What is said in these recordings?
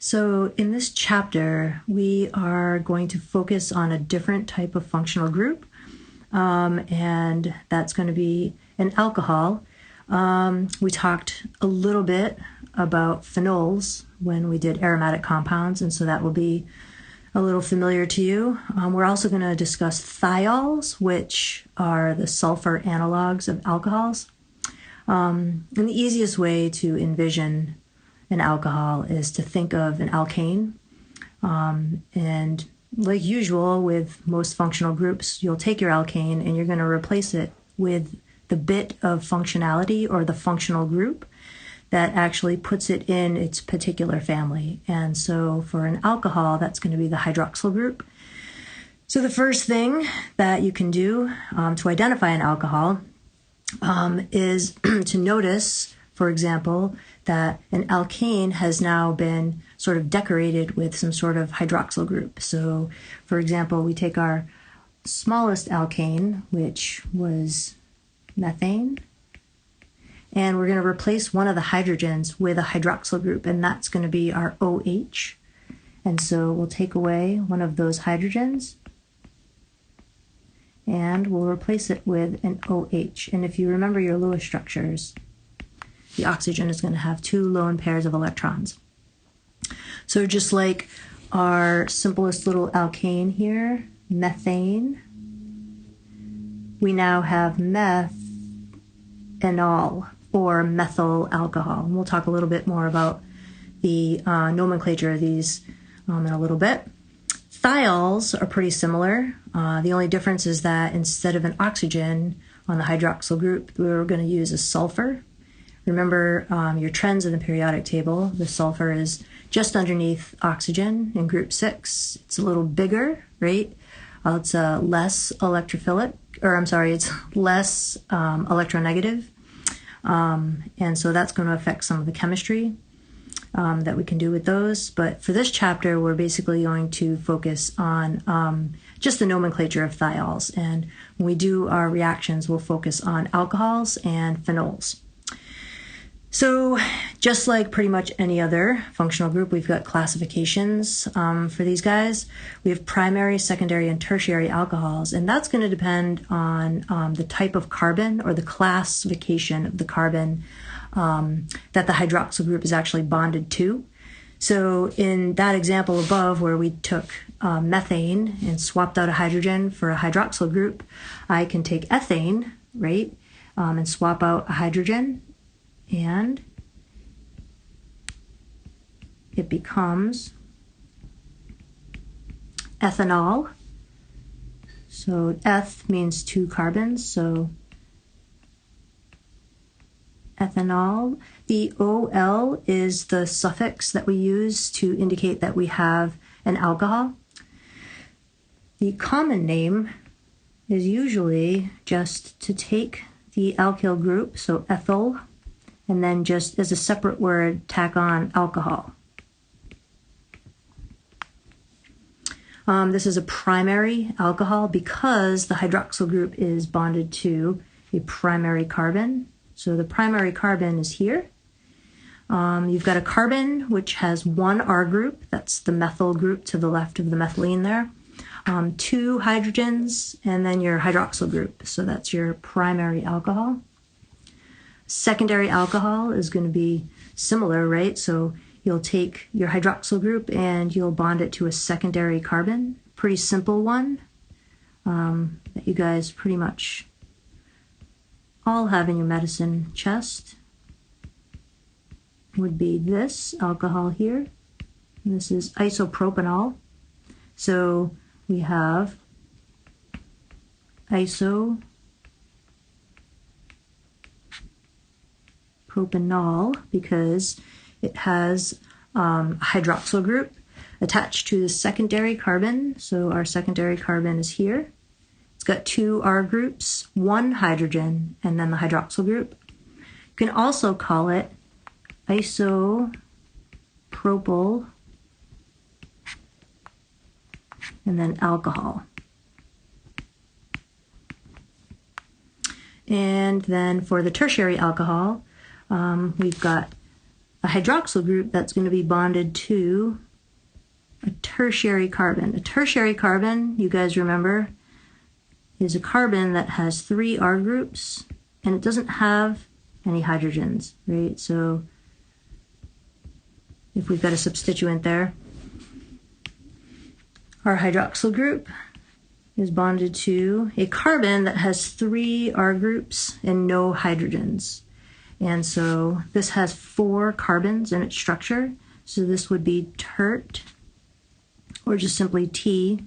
So in this chapter, we are going to focus on a different type of functional group, and that's going to be an alcohol. We talked a little bit about phenols when we did aromatic compounds, and so that will be a little familiar to you. We're also going to discuss thiols, which are the sulfur analogs of alcohols. And the easiest way to envision an alcohol is to think of an alkane. And like usual with most functional groups, you'll take your alkane and you're going to replace it with the bit of functionality or the functional group that actually puts it in its particular family. And so for an alcohol, that's going to be the hydroxyl group. So the first thing that you can do to identify an alcohol is to notice, for example, that an alkane has now been sort of decorated with some sort of hydroxyl group. So, for example, we take our smallest alkane, which was methane, and we're going to replace one of the hydrogens with a hydroxyl group, and that's going to be our OH. And so we'll take away one of those hydrogens, and we'll replace it with an OH. And if you remember your Lewis structures, the oxygen is going to have two lone pairs of electrons. So just like our simplest little alkane here, methane, we now have methanol or methyl alcohol. And we'll talk a little bit more about the nomenclature of these in a little bit. Thiols are pretty similar. The only difference is that instead of an oxygen on the hydroxyl group, we're going to use a sulfur. Remember your trends in the periodic table. The sulfur is just underneath oxygen in group 6. It's a little bigger, right? It's less electrophilic, it's less electronegative. And so that's going to affect some of the chemistry that we can do with those. But for this chapter, we're basically going to focus on just the nomenclature of thiols. And when we do our reactions, we'll focus on alcohols and phenols. So just like pretty much any other functional group, we've got classifications for these guys. We have primary, secondary, and tertiary alcohols, and that's going to depend on the type of carbon or the classification of the carbon that the hydroxyl group is actually bonded to. So in that example above where we took methane and swapped out a hydrogen for a hydroxyl group, I can take ethane, right, and swap out a hydrogen, and it becomes ethanol. So eth means two carbons, so ethanol. The OL is the suffix that we use to indicate that we have an alcohol. The common name is usually just to take the alkyl group, so ethyl, and then just as a separate word, tack on alcohol. This is a primary alcohol because the hydroxyl group is bonded to a primary carbon. So the primary carbon is here. You've got a carbon which has one R group, that's the methyl group to the left of the methylene there. Two hydrogens, and then your hydroxyl group. So that's your primary alcohol. Secondary alcohol is going to be similar, right? So you'll take your hydroxyl group and you'll bond it to a secondary carbon. Pretty simple one that you guys pretty much all have in your medicine chest would be this alcohol here. This is isopropanol. So we have isopropanol because it has a hydroxyl group attached to the secondary carbon. So our secondary carbon is here. It's got two R groups, one hydrogen, and then the hydroxyl group. You can also call it isopropyl and then alcohol. And then for the tertiary alcohol, we've got a hydroxyl group that's going to be bonded to a tertiary carbon. A tertiary carbon, you guys remember, is a carbon that has 3 R groups and it doesn't have any hydrogens, right? So if we've got a substituent there, our hydroxyl group is bonded to a carbon that has 3 R groups and no hydrogens. And so this has 4 carbons in its structure. So this would be tert, or just simply T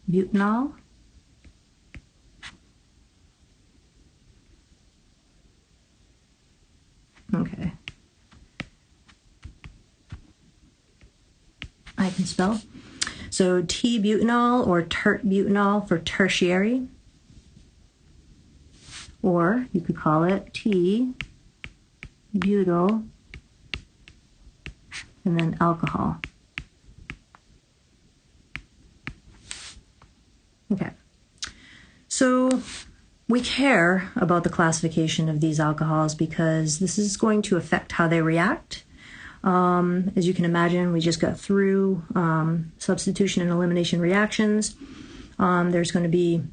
butanol. Okay. I can spell. So T-butanol or tert-butanol for tertiary. Or you could call it T-butyl and then alcohol. Okay. So we care about the classification of these alcohols because this is going to affect how they react. As you can imagine, we just got through substitution and elimination reactions. There's going to be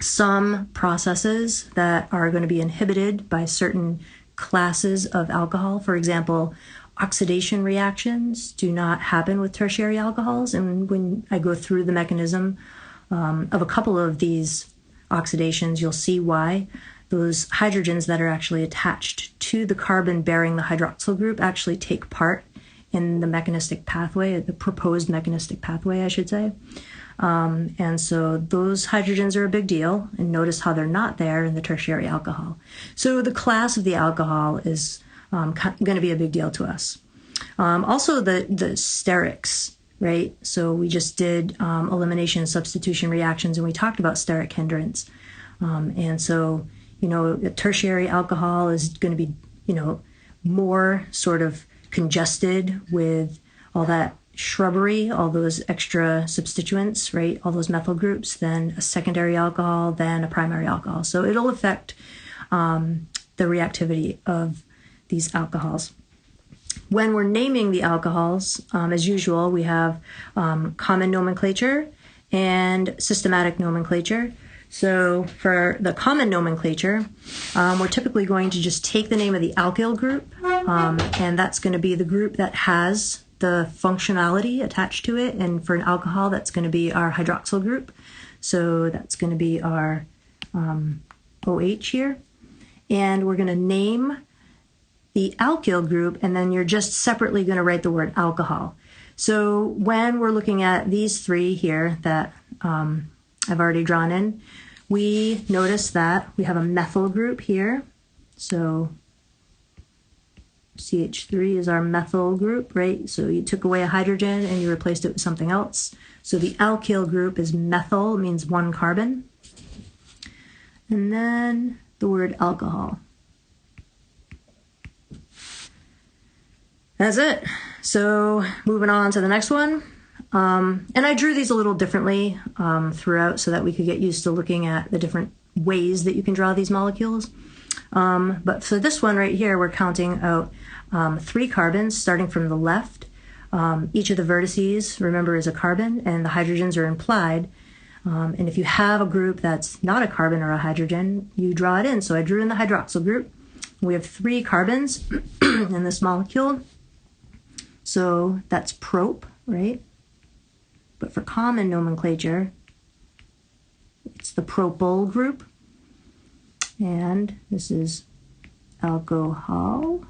some processes that are going to be inhibited by certain classes of alcohol. For example, oxidation reactions do not happen with tertiary alcohols. And when I go through the mechanism of a couple of these oxidations, you'll see why. Those hydrogens that are actually attached to the carbon bearing the hydroxyl group actually take part in the mechanistic pathway, the proposed mechanistic pathway, I should say. And so those hydrogens are a big deal, and notice how they're not there in the tertiary alcohol. So the class of the alcohol is going to be a big deal to us. Also the sterics, right? So we just did elimination and substitution reactions, and we talked about steric hindrance. And so, a tertiary alcohol is going to be, more sort of congested with all that shrubbery, all those extra substituents, right? All those methyl groups, then a secondary alcohol, then a primary alcohol. So it'll affect the reactivity of these alcohols. When we're naming the alcohols, as usual, we have common nomenclature and systematic nomenclature. So for the common nomenclature, we're typically going to just take the name of the alkyl group, and that's going to be the group that has the functionality attached to it. And for an alcohol, that's going to be our hydroxyl group. So that's going to be our OH here. And we're going to name the alkyl group, and then you're just separately going to write the word alcohol. So when we're looking at these 3 here that I've already drawn in, we notice that we have a methyl group here. So CH3 is our methyl group, right? So you took away a hydrogen and you replaced it with something else. So the alkyl group is methyl, it means 1 carbon. And then the word alcohol. That's it. So moving on to the next one. And I drew these a little differently throughout so that we could get used to looking at the different ways that you can draw these molecules. But for this one right here, we're counting out 3 carbons starting from the left. Each of the vertices, remember, is a carbon, and the hydrogens are implied. And if you have a group that's not a carbon or a hydrogen, you draw it in. So I drew in the hydroxyl group. We have 3 carbons in this molecule. So that's prop, right? But for common nomenclature, it's the propyl group. And this is alcohol.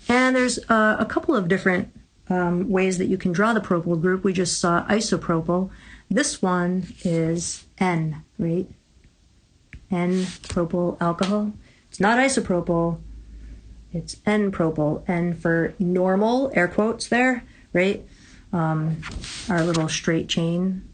And there's a couple of different ways that you can draw the propyl group. We just saw isopropyl. This one is N, right? N-propyl alcohol. It's not isopropyl. It's N-propyl. N for normal, air quotes there, right? Our little straight chain.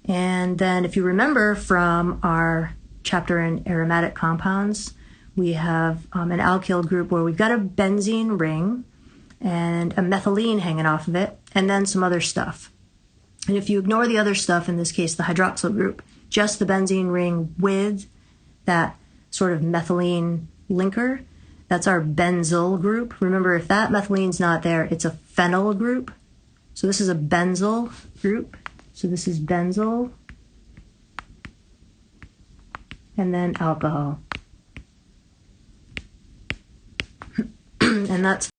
And then if you remember from our chapter in aromatic compounds, we have an alkyl group where we've got a benzene ring and a methylene hanging off of it, and then some other stuff. And if you ignore the other stuff, in this case the hydroxyl group, just the benzene ring with that sort of methylene linker. That's our benzyl group. Remember, if that methylene's not there, it's a phenyl group. So this is a benzyl group. So this is benzyl, and then alcohol. And that's